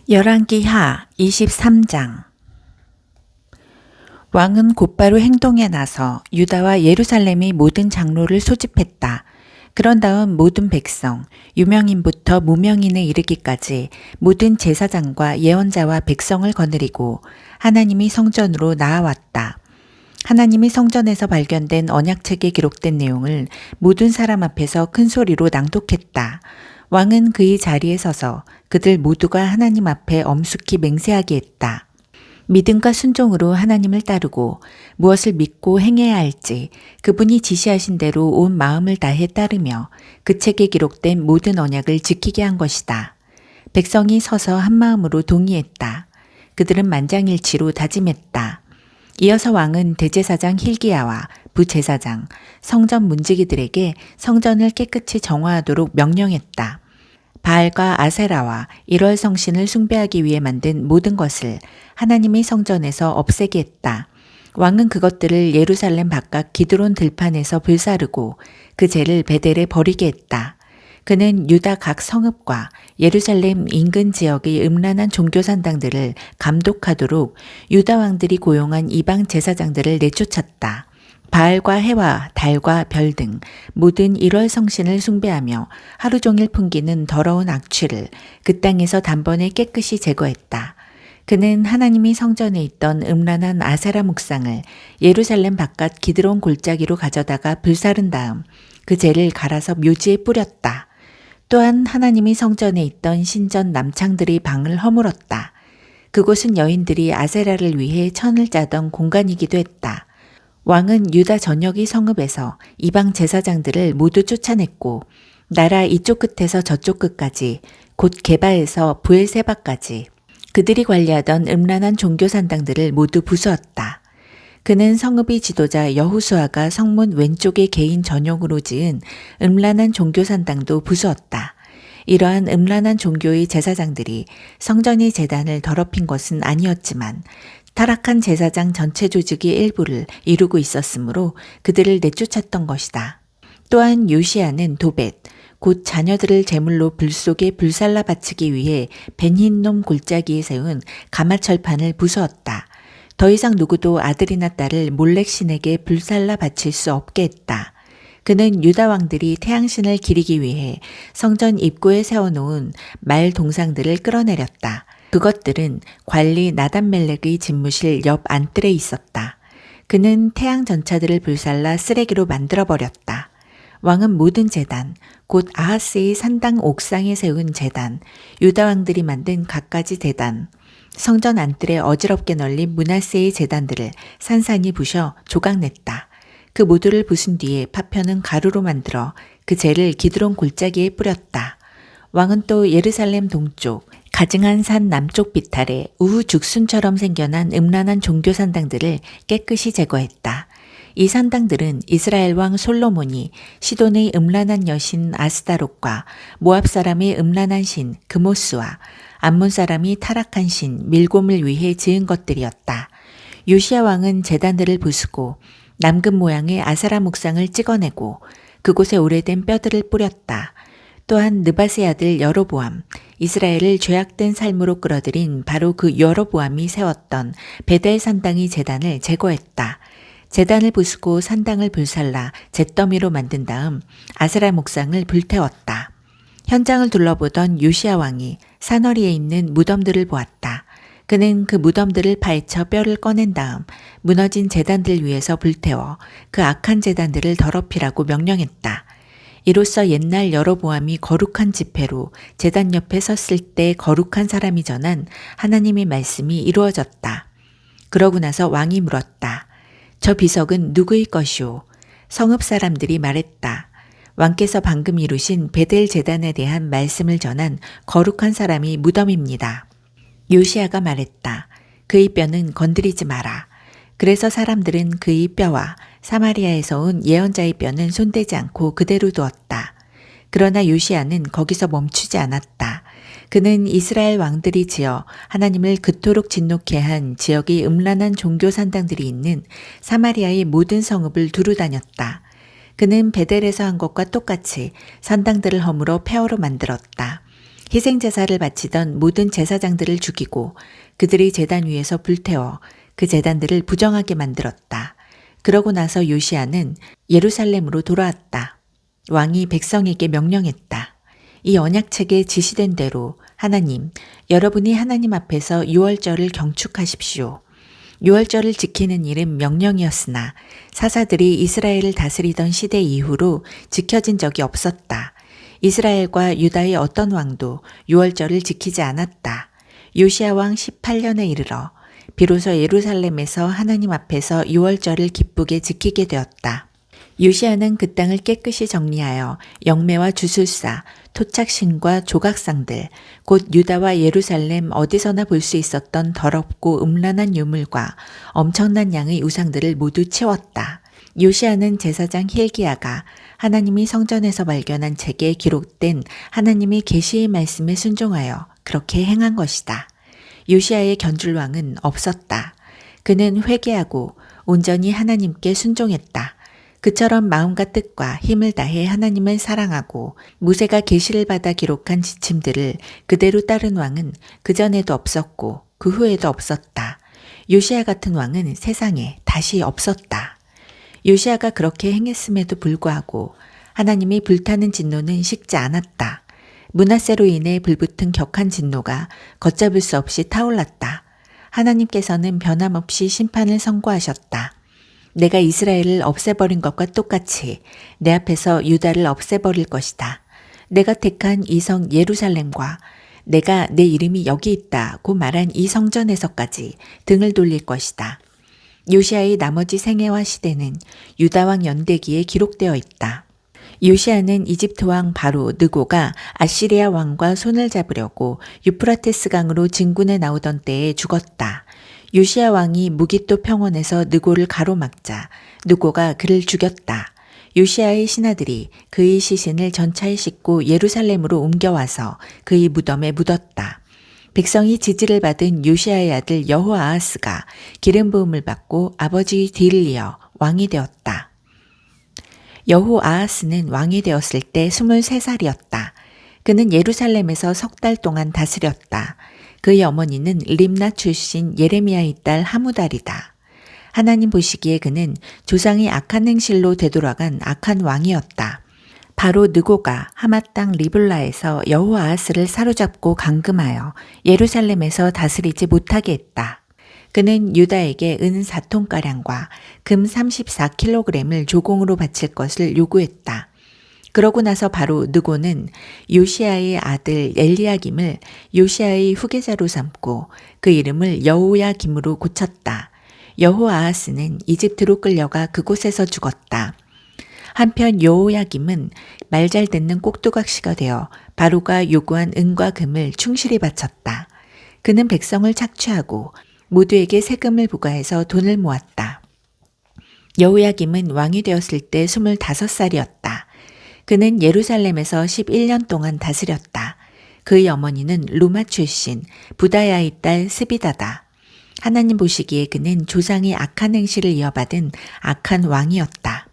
열왕기하 23장. 왕은 곧바로 행동에 나서 유다와 예루살렘의 모든 장로를 소집했다. 그런 다음 모든 백성, 유명인부터 무명인에 이르기까지 모든 제사장과 예언자와 백성을 거느리고 하나님이 성전으로 나아왔다. 하나님이 성전에서 발견된 언약책에 기록된 내용을 모든 사람 앞에서 큰 소리로 낭독했다. 왕은 그의 자리에 서서 그들 모두가 하나님 앞에 엄숙히 맹세하게 했다. 믿음과 순종으로 하나님을 따르고 무엇을 믿고 행해야 할지 그분이 지시하신 대로 온 마음을 다해 따르며 그 책에 기록된 모든 언약을 지키게 한 것이다. 백성이 서서 한 마음으로 동의했다. 그들은 만장일치로 다짐했다. 이어서 왕은 대제사장 힐기야와 부제사장, 성전 문지기들에게 성전을 깨끗이 정화하도록 명령했다. 바알과 아세라와 일월 성신을 숭배하기 위해 만든 모든 것을 하나님의 성전에서 없애게 했다. 왕은 그것들을 예루살렘 바깥 기드론 들판에서 불사르고 그 재를 베델에 버리게 했다. 그는 유다 각 성읍과 예루살렘 인근 지역의 음란한 종교산당들을 감독하도록 유다 왕들이 고용한 이방 제사장들을 내쫓았다. 바알과 해와 달과 별 등 모든 일월 성신을 숭배하며 하루 종일 풍기는 더러운 악취를 그 땅에서 단번에 깨끗이 제거했다. 그는 하나님이 성전에 있던 음란한 아세라 묵상을 예루살렘 바깥 기드론 골짜기로 가져다가 불사른 다음 그 재를 갈아서 묘지에 뿌렸다. 또한 하나님이 성전에 있던 신전 남창들의 방을 허물었다. 그곳은 여인들이 아세라를 위해 천을 짜던 공간이기도 했다. 왕은 유다 전역의 성읍에서 이방 제사장들을 모두 쫓아냈고 나라 이쪽 끝에서 저쪽 끝까지 곧 게바에서 브엘세바까지 그들이 관리하던 음란한 종교산당들을 모두 부수었다. 그는 성읍의 지도자 여호수아가 성문 왼쪽의 개인 전용으로 지은 음란한 종교산당도 부수었다. 이러한 음란한 종교의 제사장들이 성전의 제단을 더럽힌 것은 아니었지만 타락한 제사장 전체 조직의 일부를 이루고 있었으므로 그들을 내쫓았던 것이다. 또한 요시야는 도벳, 곧 자녀들을 제물로 불 속에 불살라 바치기 위해 벤힌놈 골짜기에 세운 가마철판을 부수었다. 더 이상 누구도 아들이나 딸을 몰렉신에게 불살라 바칠 수 없게 했다. 그는 유다 왕들이 태양신을 기리기 위해 성전 입구에 세워놓은 말 동상들을 끌어내렸다. 그것들은 관리 나단멜렉의 집무실 옆 안뜰에 있었다. 그는 태양 전차들을 불살라 쓰레기로 만들어버렸다. 왕은 모든 제단, 곧 아하스의 산당 옥상에 세운 제단, 유다 왕들이 만든 갖가지 제단, 성전 안뜰에 어지럽게 널린 므낫세의 제단들을 산산이 부셔 조각냈다. 그 모두를 부순 뒤에 파편은 가루로 만들어 그 재를 기드론 골짜기에 뿌렸다. 왕은 또 예루살렘 동쪽, 가증한 산 남쪽 비탈에 우후 죽순처럼 생겨난 음란한 종교산당들을 깨끗이 제거했다. 이 산당들은 이스라엘 왕 솔로몬이 시돈의 음란한 여신 아스다롯과 모압 사람의 음란한 신 그모스와 암몬 사람이 타락한 신 밀곰을 위해 지은 것들이었다. 요시야 왕은 제단들을 부수고 남금 모양의 아세라 묵상을 찍어내고 그곳에 오래된 뼈들을 뿌렸다. 또한 느밧의 아들 여로보암, 이스라엘을 죄악된 삶으로 끌어들인 바로 그 여로보암이 세웠던 베델 산당의 제단을 제거했다. 제단을 부수고 산당을 불살라 잿더미로 만든 다음 아세라 묵상을 불태웠다. 현장을 둘러보던 요시야 왕이 산허리에 있는 무덤들을 보았다. 그는 그 무덤들을 파헤쳐 뼈를 꺼낸 다음 무너진 제단들 위에서 불태워 그 악한 제단들을 더럽히라고 명령했다. 이로써 옛날 여로보암이 거룩한 지폐로 제단 옆에 섰을 때 거룩한 사람이 전한 하나님의 말씀이 이루어졌다. 그러고 나서 왕이 물었다. 저 비석은 누구의 것이오? 성읍 사람들이 말했다. 왕께서 방금 이루신 베델 제단에 대한 말씀을 전한 거룩한 사람이 무덤입니다. 요시야가 말했다. 그의 뼈는 건드리지 마라. 그래서 사람들은 그의 뼈와 사마리아에서 온 예언자의 뼈는 손대지 않고 그대로 두었다. 그러나 요시야는 거기서 멈추지 않았다. 그는 이스라엘 왕들이 지어 하나님을 그토록 진노케 한 지역의 음란한 종교 산당들이 있는 사마리아의 모든 성읍을 두루 다녔다. 그는 베델에서 한 것과 똑같이 산당들을 허물어 폐허로 만들었다. 희생제사를 바치던 모든 제사장들을 죽이고 그들이 제단 위에서 불태워 그 제단들을 부정하게 만들었다. 그러고 나서 요시야는 예루살렘으로 돌아왔다. 왕이 백성에게 명령했다. 이 언약책에 지시된 대로 하나님, 여러분이 하나님 앞에서 유월절을 경축하십시오. 유월절을 지키는 일은 명령이었으나 사사들이 이스라엘을 다스리던 시대 이후로 지켜진 적이 없었다. 이스라엘과 유다의 어떤 왕도 유월절을 지키지 않았다. 요시야 왕 18년에 이르러 비로소 예루살렘에서 하나님 앞에서 유월절을 기쁘게 지키게 되었다. 요시야는 그 땅을 깨끗이 정리하여 영매와 주술사, 토착신과 조각상들, 곧 유다와 예루살렘 어디서나 볼 수 있었던 더럽고 음란한 유물과 엄청난 양의 우상들을 모두 치웠다. 요시야는 제사장 힐기야가 하나님이 성전에서 발견한 책에 기록된 하나님의 계시의 말씀에 순종하여 그렇게 행한 것이다. 요시야의 견줄왕은 없었다. 그는 회개하고 온전히 하나님께 순종했다. 그처럼 마음과 뜻과 힘을 다해 하나님을 사랑하고 모세가 계시를 받아 기록한 지침들을 그대로 따른 왕은 그전에도 없었고 그 후에도 없었다. 요시야 같은 왕은 세상에 다시 없었다. 요시야가 그렇게 행했음에도 불구하고 하나님이 불타는 진노는 식지 않았다. 므낫세로 인해 불붙은 격한 진노가 걷잡을 수 없이 타올랐다. 하나님께서는 변함없이 심판을 선고하셨다. 내가 이스라엘을 없애버린 것과 똑같이 내 앞에서 유다를 없애버릴 것이다. 내가 택한 이 성 예루살렘과 내가 내 이름이 여기 있다고 말한 이 성전에서까지 등을 돌릴 것이다. 요시야의 나머지 생애와 시대는 유다왕 연대기에 기록되어 있다. 요시야는 이집트 왕 바로 느고가 아시리아 왕과 손을 잡으려고 유프라테스 강으로 진군에 나오던 때에 죽었다. 요시야 왕이 무기또 평원에서 느고를 가로막자 느고가 그를 죽였다. 요시야의 신하들이 그의 시신을 전차에 싣고 예루살렘으로 옮겨와서 그의 무덤에 묻었다. 백성이 지지를 받은 요시야의 아들 여호아하스가 기름 부음을 받고 아버지의 뒤를 이어 왕이 되었다. 여호아하스는 왕이 되었을 때 23살이었다. 그는 예루살렘에서 3달 동안 다스렸다. 그의 어머니는 림나 출신 예레미야의 딸 하무달이다. 하나님 보시기에 그는 조상의 악한 행실로 되돌아간 악한 왕이었다. 바로 느고가 하맛 땅 리블라에서 여호아하스를 사로잡고 감금하여 예루살렘에서 다스리지 못하게 했다. 그는 유다에게 은 4톤가량과 금 34kg을 조공으로 바칠 것을 요구했다. 그러고 나서 바로 느고는 요시야의 아들 엘리야김을 요시야의 후계자로 삼고 그 이름을 여호야김으로 고쳤다. 여호아하스는 이집트로 끌려가 그곳에서 죽었다. 한편 여호야김은 말 잘 듣는 꼭두각시가 되어 바로가 요구한 은과 금을 충실히 바쳤다. 그는 백성을 착취하고 모두에게 세금을 부과해서 돈을 모았다. 여호야김은 왕이 되었을 때 25살이었다. 그는 예루살렘에서 11년 동안 다스렸다. 그의 어머니는 루마 출신 부다야의 딸 스비다다. 하나님 보시기에 그는 조상의 악한 행실을 이어받은 악한 왕이었다.